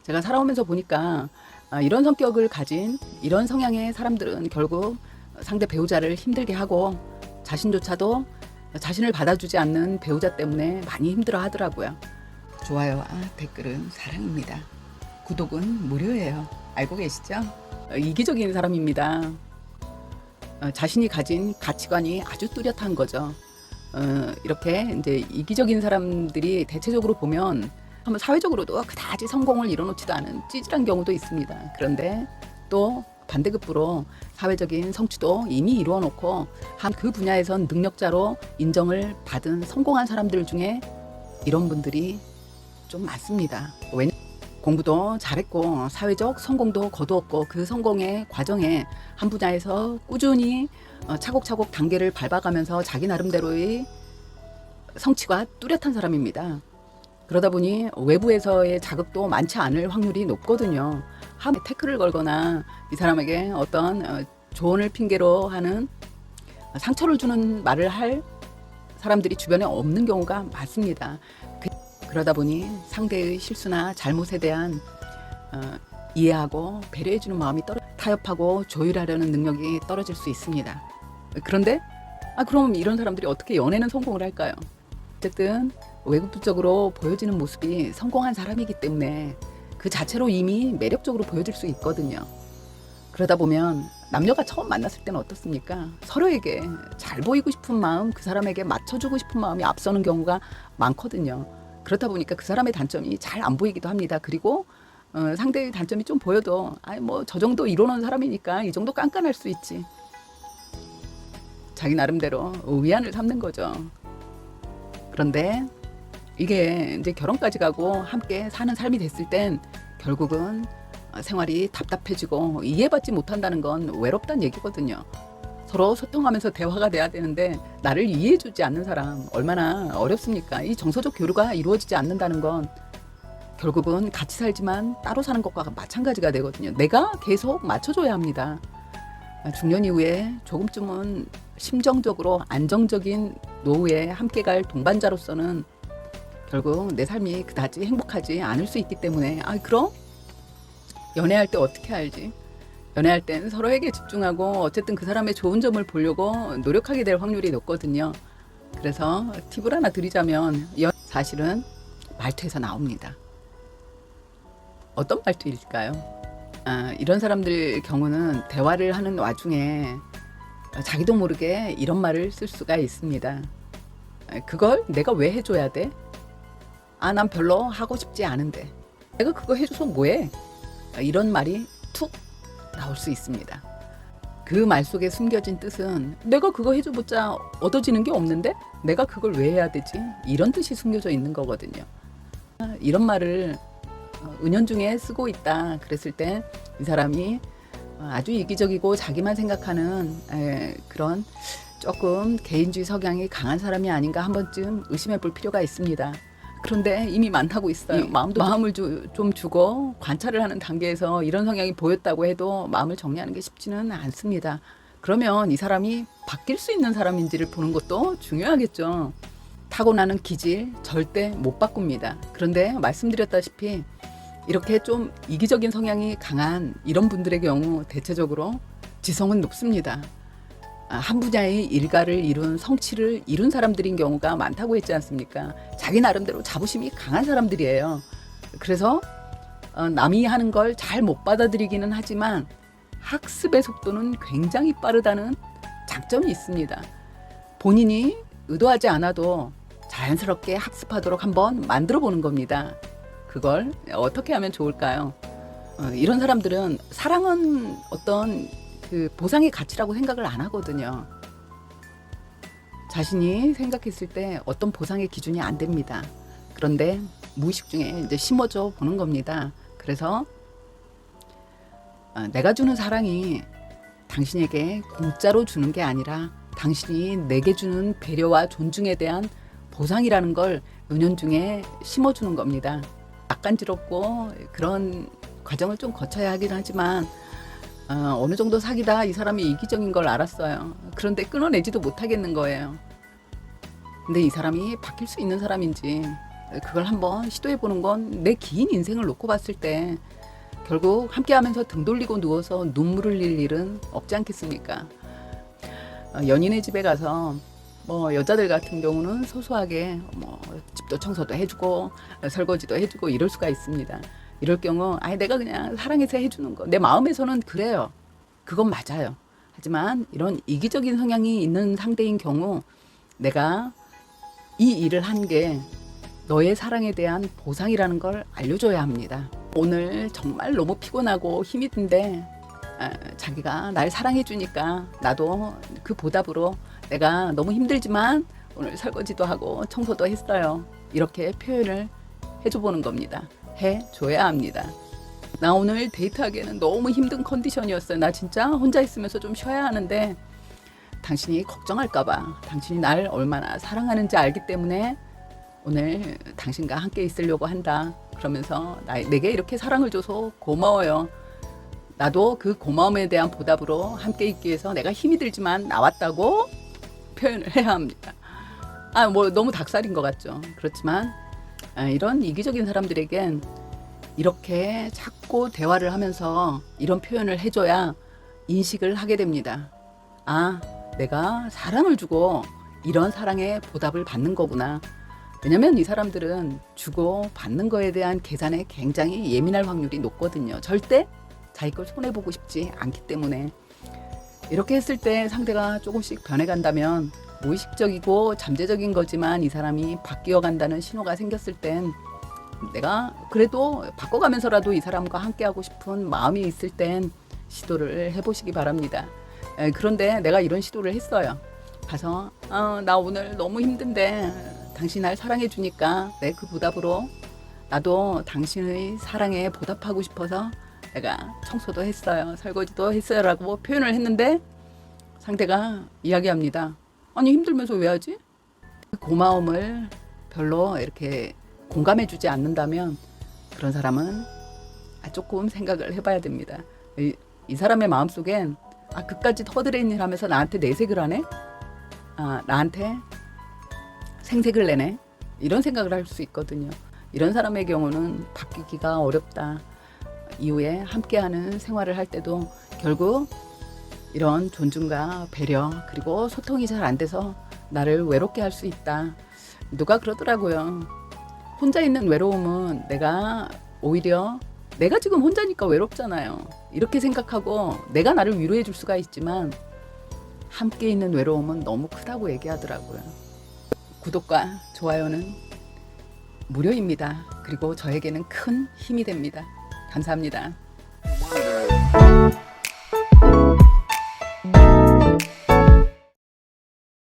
제가 살아오면서 보니까 이런 성격을 가진 이런 성향의 사람들은 결국 상대 배우자를 힘들게 하고 자신조차도 자신을 받아주지 않는 배우자 때문에 많이 힘들어 하더라고요. 좋아요와 댓글은 사랑입니다. 구독은 무료예요. 알고 계시죠? 이기적인 사람입니다. 자신이 가진 가치관이 아주 뚜렷한 거죠. 이렇게 이제 이기적인 사람들이 대체적으로 보면 한번 사회적으로도 그다지 성공을 이뤄놓지도 않은 찌질한 경우도 있습니다. 그런데 또 반대급부로 사회적인 성취도 이미 이루어놓고 그 분야에선 능력자로 인정을 받은 성공한 사람들 중에 이런 분들이 좀 많습니다. 공부도 잘했고 사회적 성공도 거두었고 그 성공의 과정에 한 분야에서 꾸준히 차곡차곡 단계를 밟아가면서 자기 나름대로의 성취가 뚜렷한 사람입니다. 그러다 보니 외부에서의 자극도 많지 않을 확률이 높거든요. 한번 태클을 걸거나 이 사람에게 어떤 조언을 핑계로 하는 상처를 주는 말을 할 사람들이 주변에 없는 경우가 많습니다. 그러다 보니 상대의 실수나 잘못에 대한 이해하고 배려해주는 마음이 타협하고 조율하려는 능력이 떨어질 수 있습니다. 그런데 그럼 이런 사람들이 어떻게 연애는 성공을 할까요? 어쨌든 외국적으로 보여지는 모습이 성공한 사람이기 때문에 그 자체로 이미 매력적으로 보여질 수 있거든요. 그러다 보면 남녀가 처음 만났을 때는 어떻습니까? 서로에게 잘 보이고 싶은 마음, 그 사람에게 맞춰주고 싶은 마음이 앞서는 경우가 많거든요. 그렇다 보니까 그 사람의 단점이 잘 안 보이기도 합니다. 그리고 상대의 단점이 좀 보여도 뭐 저 정도 이뤄놓은 사람이니까 이 정도 깐깐할 수 있지. 자기 나름대로 위안을 삼는 거죠. 그런데 이게 이제 결혼까지 가고 함께 사는 삶이 됐을 땐 결국은 생활이 답답해지고 이해받지 못한다는 건 외롭다는 얘기거든요. 서로 소통하면서 대화가 돼야 되는데 나를 이해해주지 않는 사람 얼마나 어렵습니까? 이 정서적 교류가 이루어지지 않는다는 건 결국은 같이 살지만 따로 사는 것과 마찬가지가 되거든요. 내가 계속 맞춰줘야 합니다. 중년 이후에 조금쯤은 심정적으로 안정적인 노후에 함께 갈 동반자로서는 결국 내 삶이 그다지 행복하지 않을 수 있기 때문에 그럼 연애할 때 어떻게 알지? 연애할 땐 서로에게 집중하고 어쨌든 그 사람의 좋은 점을 보려고 노력하게 될 확률이 높거든요. 그래서 팁을 하나 드리자면 사실은 말투에서 나옵니다. 어떤 말투일까요? 이런 사람들 경우는 대화를 하는 와중에 자기도 모르게 이런 말을 쓸 수가 있습니다. 그걸 내가 왜 해줘야 돼? 난 별로 하고 싶지 않은데 내가 그거 해줘서 뭐해? 이런 말이 툭 나올 수 있습니다. 그 말 속에 숨겨진 뜻은 내가 그거 해줘봤자 얻어지는 게 없는데 내가 그걸 왜 해야 되지? 이런 뜻이 숨겨져 있는 거거든요. 이런 말을 은연중에 쓰고 있다 그랬을 때 이 사람이 아주 이기적이고 자기만 생각하는 그런 조금 개인주의 성향이 강한 사람이 아닌가 한 번쯤 의심해 볼 필요가 있습니다. 그런데 이미 만나고 있어요. 마음을 좀 주고 관찰을 하는 단계에서 이런 성향이 보였다고 해도 마음을 정리하는 게 쉽지는 않습니다. 그러면 이 사람이 바뀔 수 있는 사람인지를 보는 것도 중요하겠죠. 타고나는 기질 절대 못 바꿉니다. 그런데 말씀드렸다시피 이렇게 좀 이기적인 성향이 강한 이런 분들의 경우 대체적으로 지성은 높습니다. 한 분야의 일가를 이룬 성취를 이룬 사람들인 경우가 많다고 했지 않습니까? 자기 나름대로 자부심이 강한 사람들이에요. 그래서 남이 하는 걸 잘 못 받아들이기는 하지만 학습의 속도는 굉장히 빠르다는 장점이 있습니다. 본인이 의도하지 않아도 자연스럽게 학습하도록 한번 만들어 보는 겁니다. 그걸 어떻게 하면 좋을까요? 이런 사람들은 사랑은 어떤 그 보상의 가치라고 생각을 안 하거든요. 자신이 생각했을 때 어떤 보상의 기준이 안 됩니다. 그런데 무의식 중에 이제 심어줘 보는 겁니다. 그래서 내가 주는 사랑이 당신에게 공짜로 주는 게 아니라 당신이 내게 주는 배려와 존중에 대한 보상이라는 걸 은연중에 심어주는 겁니다. 낯간지럽고 그런 과정을 좀 거쳐야 하긴 하지만 어느 정도 사귀다 이 사람이 이기적인 걸 알았어요. 그런데 끊어내지도 못하겠는 거예요. 근데 이 사람이 바뀔 수 있는 사람인지 그걸 한번 시도해 보는 건 내 긴 인생을 놓고 봤을 때 결국 함께하면서 등 돌리고 누워서 눈물을 흘릴 일은 없지 않겠습니까? 연인의 집에 가서 뭐 여자들 같은 경우는 소소하게 뭐 집도 청소도 해주고 설거지도 해주고 이럴 수가 있습니다. 이럴 경우 아예 내가 그냥 사랑해서 해주는 거 내 마음에서는 그래요. 그건 맞아요. 하지만 이런 이기적인 성향이 있는 상대인 경우 내가 이 일을 한 게 너의 사랑에 대한 보상이라는 걸 알려줘야 합니다. 오늘 정말 너무 피곤하고 힘이 든데 자기가 날 사랑해주니까 나도 그 보답으로 내가 너무 힘들지만 오늘 설거지도 하고 청소도 했어요. 이렇게 표현을 해줘보는 겁니다. 해줘야 합니다. 나 오늘 데이트하기에는 너무 힘든 컨디션이었어요. 나 진짜 혼자 있으면서 좀 쉬어야 하는데 당신이 걱정할까봐 당신이 날 얼마나 사랑하는지 알기 때문에 오늘 당신과 함께 있으려고 한다. 그러면서 내게 이렇게 사랑을 줘서 고마워요. 나도 그 고마움에 대한 보답으로 함께 있기 위해서 내가 힘이 들지만 나왔다고 표현을 해야 합니다. 뭐 너무 닭살인 것 같죠. 그렇지만 이런 이기적인 사람들에겐 이렇게 자꾸 대화를 하면서 이런 표현을 해줘야 인식을 하게 됩니다. 내가 사랑을 주고 이런 사랑에 보답을 받는 거구나. 왜냐면 이 사람들은 주고 받는 거에 대한 계산에 굉장히 예민할 확률이 높거든요. 절대 자기 걸 손해보고 싶지 않기 때문에. 이렇게 했을 때 상대가 조금씩 변해간다면 무의식적이고 잠재적인 거지만 이 사람이 바뀌어 간다는 신호가 생겼을 땐 내가 그래도 바꿔가면서라도 이 사람과 함께하고 싶은 마음이 있을 땐 시도를 해보시기 바랍니다. 그런데 내가 이런 시도를 했어요. 가서 나 오늘 너무 힘든데 당신 날 사랑해 주니까 내 그 보답으로 나도 당신의 사랑에 보답하고 싶어서 내가 청소도 했어요. 설거지도 했어요. 라고 표현을 했는데 상대가 이야기합니다. 아니 힘들면서 왜 하지? 그 고마움을 별로 이렇게 공감해 주지 않는다면 그런 사람은 조금 생각을 해봐야 됩니다. 이 사람의 마음속엔 그까짓 허드렛 일 하면서 나한테 내색을 하네? 나한테 생색을 내네? 이런 생각을 할 수 있거든요. 이런 사람의 경우는 바뀌기가 어렵다. 이후에 함께하는 생활을 할 때도 결국 이런 존중과 배려 그리고 소통이 잘 안 돼서 나를 외롭게 할 수 있다. 누가 그러더라고요. 혼자 있는 외로움은 오히려 내가 지금 혼자니까 외롭잖아요. 이렇게 생각하고 내가 나를 위로해 줄 수가 있지만 함께 있는 외로움은 너무 크다고 얘기하더라고요. 구독과 좋아요는 무료입니다. 그리고 저에게는 큰 힘이 됩니다. 감사합니다.